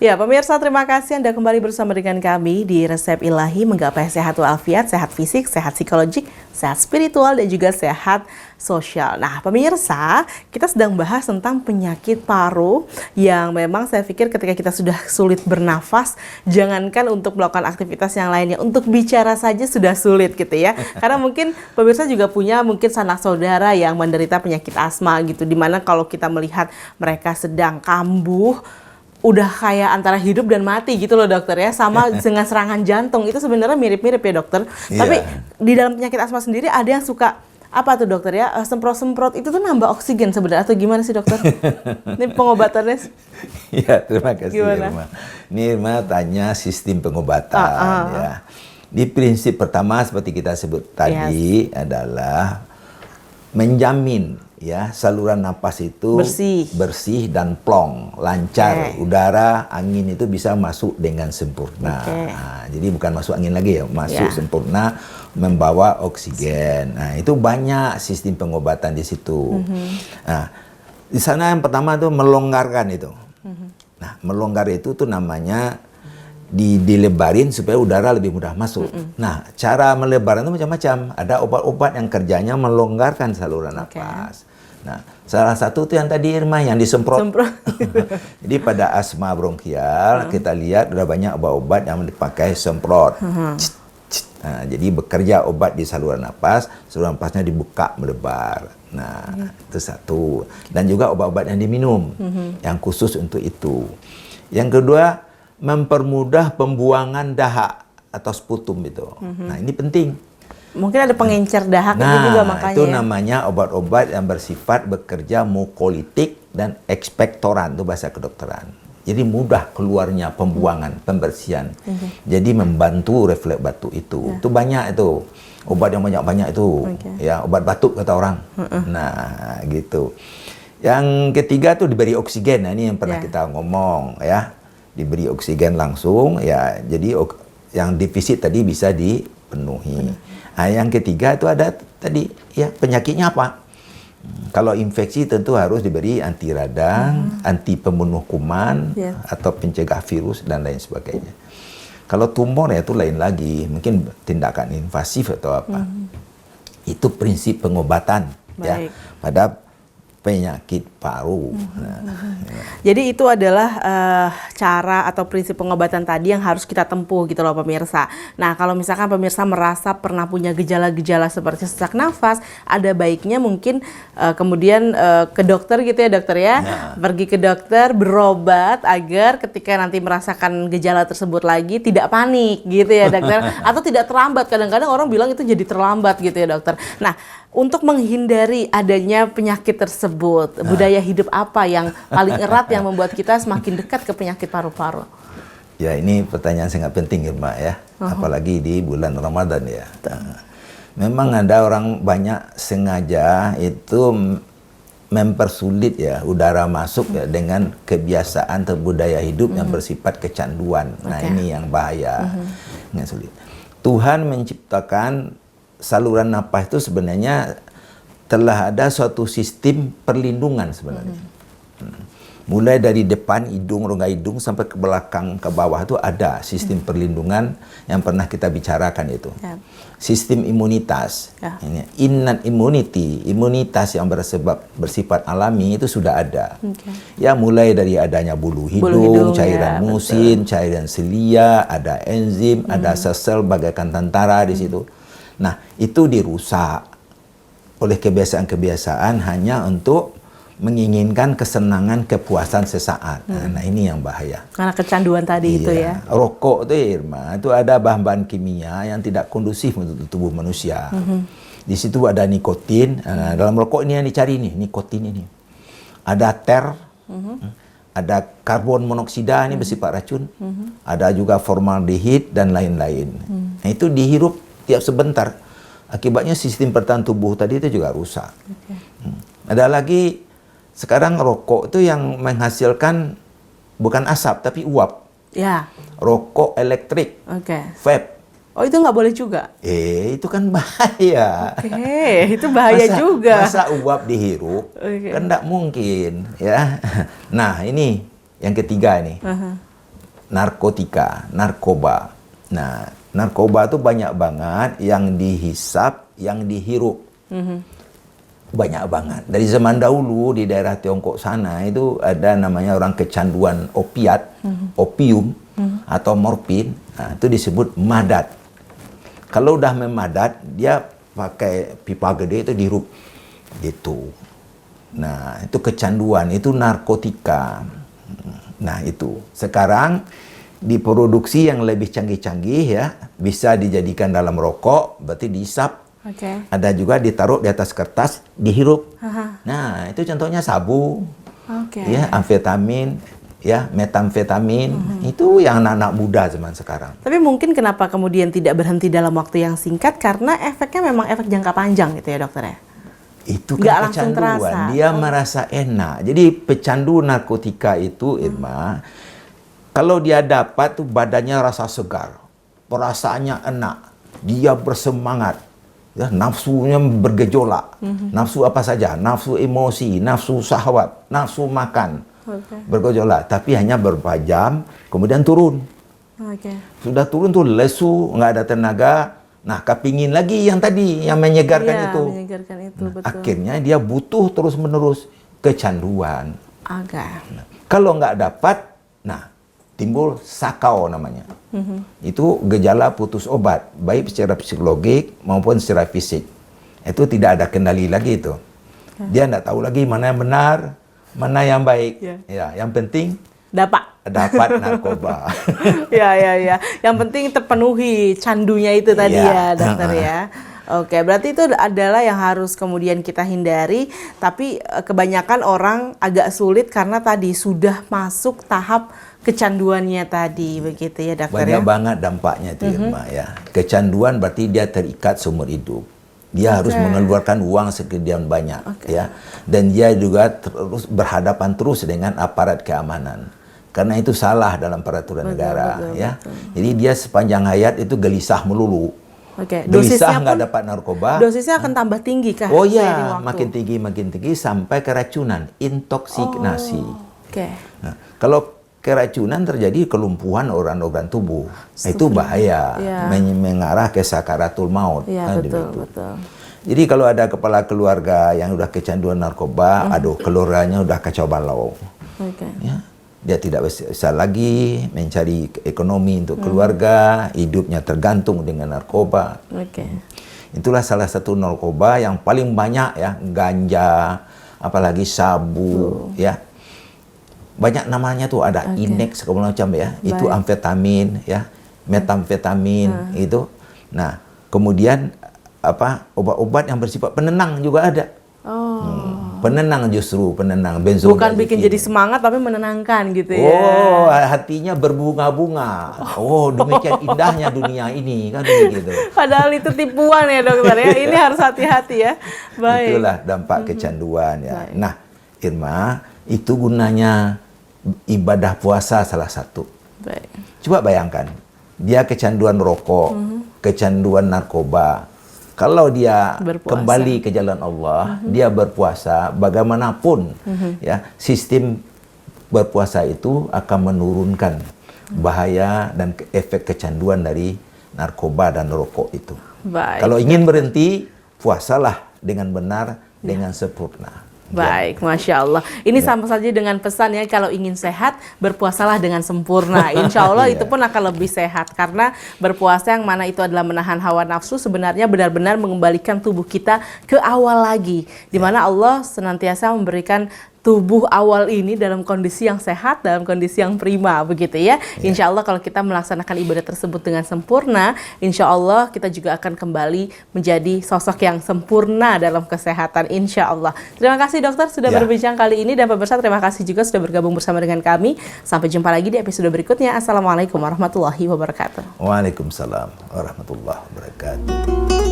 Ya, pemirsa, terima kasih Anda kembali bersama dengan kami di Resep Ilahi Menggapai Sehat Walafiat, sehat fisik, sehat psikologik, sehat spiritual, dan juga sehat sosial. Nah, pemirsa, kita sedang bahas tentang penyakit paru yang memang saya pikir ketika kita sudah sulit bernafas, jangankan untuk melakukan aktivitas yang lainnya, untuk bicara saja sudah sulit gitu ya. Karena mungkin pemirsa juga punya mungkin sanak saudara yang menderita penyakit asma gitu, dimana kalau kita melihat mereka sedang kambuh, udah kayak antara hidup dan mati gitu loh dokter ya, sama dengan serangan jantung. Itu sebenarnya mirip-mirip ya dokter. Tapi di dalam penyakit asma sendiri ada yang suka apa tuh dokter ya, semprot-semprot itu tuh nambah oksigen sebenarnya atau gimana sih dokter? Ini pengobatannya? Ya, terima kasih Gimana? Irma. Ini Irma tanya sistem pengobatan ya. Di prinsip pertama seperti kita sebut tadi adalah menjamin ya saluran napas itu bersih dan plong, lancar, udara, angin itu bisa masuk dengan sempurna. Nah, jadi bukan masuk angin lagi ya, masuk sempurna, membawa oksigen. Nah, itu banyak sistem pengobatan di situ. Nah, di sana yang pertama tuh melonggarkan itu. Nah, melonggar itu tuh namanya dilebarin supaya udara lebih mudah masuk. Nah, cara melebar itu macam-macam. Ada obat-obat yang kerjanya melonggarkan saluran napas. Nah, salah satu itu yang tadi Irma yang disemprot. Jadi pada asma bronkial kita lihat ada banyak obat-obat yang dipakai semprot. Nah, jadi bekerja obat di saluran napasnya dibuka melebar. Nah, itu satu. Dan juga obat-obat yang diminum yang khusus untuk itu. Yang kedua, mempermudah pembuangan dahak atau sputum itu. Nah, ini penting. Mungkin ada pengencer dahak itu juga makanya. Itu namanya obat-obat yang bersifat bekerja mukolitik dan ekspektoran, itu bahasa kedokteran. Jadi mudah keluarnya pembuangan, pembersihan. Jadi membantu refleks batuk itu. Itu banyak itu. Obat yang banyak-banyak itu. Ya, obat batuk kata orang. Nah, gitu. Yang ketiga tuh diberi oksigen. Nah, ini yang pernah kita ngomong ya. Diberi oksigen langsung ya. Jadi yang defisit tadi bisa dipenuhi. Nah, yang ketiga itu ada tadi ya penyakitnya apa? Kalau infeksi tentu harus diberi anti radang, anti pembunuh kuman atau pencegah virus dan lain sebagainya. Kalau tumor ya itu lain lagi, mungkin tindakan invasif atau apa. Itu prinsip pengobatan ya pada penyakit paru. Jadi itu adalah cara atau prinsip pengobatan tadi yang harus kita tempuh gitu loh pemirsa. Nah, kalau misalkan pemirsa merasa pernah punya gejala-gejala seperti sesak nafas, ada baiknya mungkin kemudian ke dokter gitu ya dokter ya. Pergi ke dokter, berobat agar ketika nanti merasakan gejala tersebut lagi tidak panik gitu ya dokter. Atau tidak terlambat, kadang-kadang orang bilang itu jadi terlambat gitu ya dokter. Nah, untuk menghindari adanya penyakit tersebut, budaya hidup apa yang paling erat yang membuat kita semakin dekat ke penyakit paru-paru? Ya, ini pertanyaan sangat penting Irma ya, apalagi di bulan Ramadan ya. Memang ada orang banyak sengaja itu mempersulit ya udara masuk ya dengan kebiasaan atau budaya hidup yang bersifat kecanduan. Nah, ini yang bahaya, yang sulit. Tuhan menciptakan saluran napas itu sebenarnya telah ada suatu sistem perlindungan sebenarnya. Mulai dari depan hidung, rongga hidung sampai ke belakang, ke bawah itu ada sistem perlindungan yang pernah kita bicarakan itu. Sistem imunitas, innate immunity, imunitas yang bersifat alami itu sudah ada. Ya, mulai dari adanya bulu hidung, cairan musin, cairan selia, ada enzim, ada sel-sel bagaikan tentara di situ. Nah, itu dirusak oleh kebiasaan-kebiasaan hanya untuk menginginkan kesenangan, kepuasan sesaat. Nah, ini yang bahaya. Karena kecanduan tadi itu ya. Rokok itu Irma, itu ada bahan-bahan kimia yang tidak kondusif untuk tubuh manusia. Di situ ada nikotin. Dalam rokok ini yang dicari nih, nikotin ini. Ada ter, ada karbon monoksida ini bersifat racun. Ada juga formaldehid dan lain-lain. Nah, itu dihirup tiap sebentar. Akibatnya sistem pertahanan tubuh tadi itu juga rusak. Ada lagi sekarang rokok itu yang menghasilkan bukan asap tapi uap. Rokok elektrik, vape. Oh, itu nggak boleh juga? Itu kan bahaya. Oke, itu bahaya juga. Masa uap dihirup? Kan nggak mungkin, ya. Nah, ini yang ketiga nih. Narkotika, narkoba. Nah, narkoba itu banyak banget yang dihisap, yang dihirup. Banyak banget. Dari zaman dahulu di daerah Tiongkok sana itu ada namanya orang kecanduan opiat, opium, atau morfin. Nah, itu disebut madat. Kalau udah memadat, dia pakai pipa gede itu dihirup. Gitu. Nah, itu kecanduan, itu narkotika. Nah, itu. Sekarang diproduksi yang lebih canggih-canggih ya, bisa dijadikan dalam rokok, berarti dihisap. Ada juga ditaruh di atas kertas, dihirup. Nah, itu contohnya sabu, ya, amfetamin, ya, metamfetamin. Itu yang anak-anak muda zaman sekarang. Tapi mungkin kenapa kemudian tidak berhenti dalam waktu yang singkat, karena efeknya memang efek jangka panjang gitu ya dokter ya? Itu nggak kan langsung kecanduan, terasa. dia merasa enak. Jadi pecandu narkotika itu, Irma, kalau dia dapat tuh badannya rasa segar, perasaannya enak, dia bersemangat, ya, nafsunya bergejolak, nafsu apa saja, nafsu emosi, nafsu syahwat, nafsu makan, bergejolak. Tapi hanya beberapa jam, kemudian turun. Sudah turun tuh lesu, nggak ada tenaga. Nah, kepingin lagi yang tadi, yang menyegarkan itu. Menyegarkan itu, Nah, betul. akhirnya dia butuh terus-menerus kecanduan. Nah, Kalau nggak dapat, nah, timbul sakau namanya. Itu gejala putus obat, baik secara psikologis maupun secara fisik. Itu tidak ada kendali lagi itu. Dia nggak tahu lagi mana yang benar, mana yang baik. Ya, yang penting dapat narkoba. ya. Yang penting terpenuhi candunya itu tadi ya, dokter ya. Oke, berarti itu adalah yang harus kemudian kita hindari. Tapi kebanyakan orang agak sulit karena tadi sudah masuk tahap kecanduannya tadi, begitu ya, dokter ya. Banyak banget dampaknya itu, Irma, ya. Kecanduan berarti dia terikat seumur hidup. Dia harus mengeluarkan uang sekian banyak, ya. Dan dia juga terus berhadapan terus dengan aparat keamanan. Karena itu salah dalam peraturan negara, ya. Jadi dia sepanjang hayat itu gelisah melulu. Gelisah nggak dapat narkoba. Dosisnya akan tambah tinggi kah? Oh ya, makin tinggi sampai keracunan, intoksikasi. Nah, kalau keracunan terjadi kelumpuhan organ-organ tubuh, itu bahaya, mengarah ke sakaratul maut. Betul. Jadi kalau ada kepala keluarga yang udah kecanduan narkoba, aduh, keluarganya udah kacau balau. Ya. Dia tidak bisa lagi mencari ekonomi untuk keluarga, hidupnya tergantung dengan narkoba. Itulah salah satu narkoba yang paling banyak, ya, ganja, apalagi sabu, ya. Banyak namanya tuh, ada Inex segala macam, ya. Itu amfetamin, ya, metamfetamin itu. Nah, kemudian obat-obat yang bersifat penenang juga ada. Penenang, justru penenang, benzodiazepin. Bukan bikin jadi semangat, tapi menenangkan gitu ya. Oh, hatinya berbunga-bunga. Oh, demikian indahnya dunia ini, kan begitu. Padahal itu tipuan ya, dokter ya. Ini harus hati-hati ya. Baik. Itulah dampak kecanduan ya. Nah, Irma, itu gunanya ibadah puasa salah satu. Coba bayangkan, dia kecanduan rokok, kecanduan narkoba. Kalau dia kembali ke jalan Allah, dia berpuasa, bagaimanapun, ya, sistem berpuasa itu akan menurunkan bahaya dan efek kecanduan dari narkoba dan rokok itu. Kalau ingin berhenti, puasalah dengan benar, dengan sempurna. Baik, Masya Allah. Ini sama saja dengan pesan ya, kalau ingin sehat, berpuasalah dengan sempurna. Insya Allah itu pun akan lebih sehat. Karena berpuasa yang mana itu adalah menahan hawa nafsu, sebenarnya benar-benar mengembalikan tubuh kita ke awal lagi. Dimana Allah senantiasa memberikan tubuh awal ini dalam kondisi yang sehat, dalam kondisi yang prima, begitu ya. Insya Allah kalau kita melaksanakan ibadah tersebut dengan sempurna, insya Allah kita juga akan kembali menjadi sosok yang sempurna dalam kesehatan, insya Allah. Terima kasih dokter sudah berbincang kali ini, dan pemirsa terima kasih juga sudah bergabung bersama dengan kami. Sampai jumpa lagi di episode berikutnya. Assalamualaikum warahmatullahi wabarakatuh. Waalaikumsalam warahmatullahi wabarakatuh.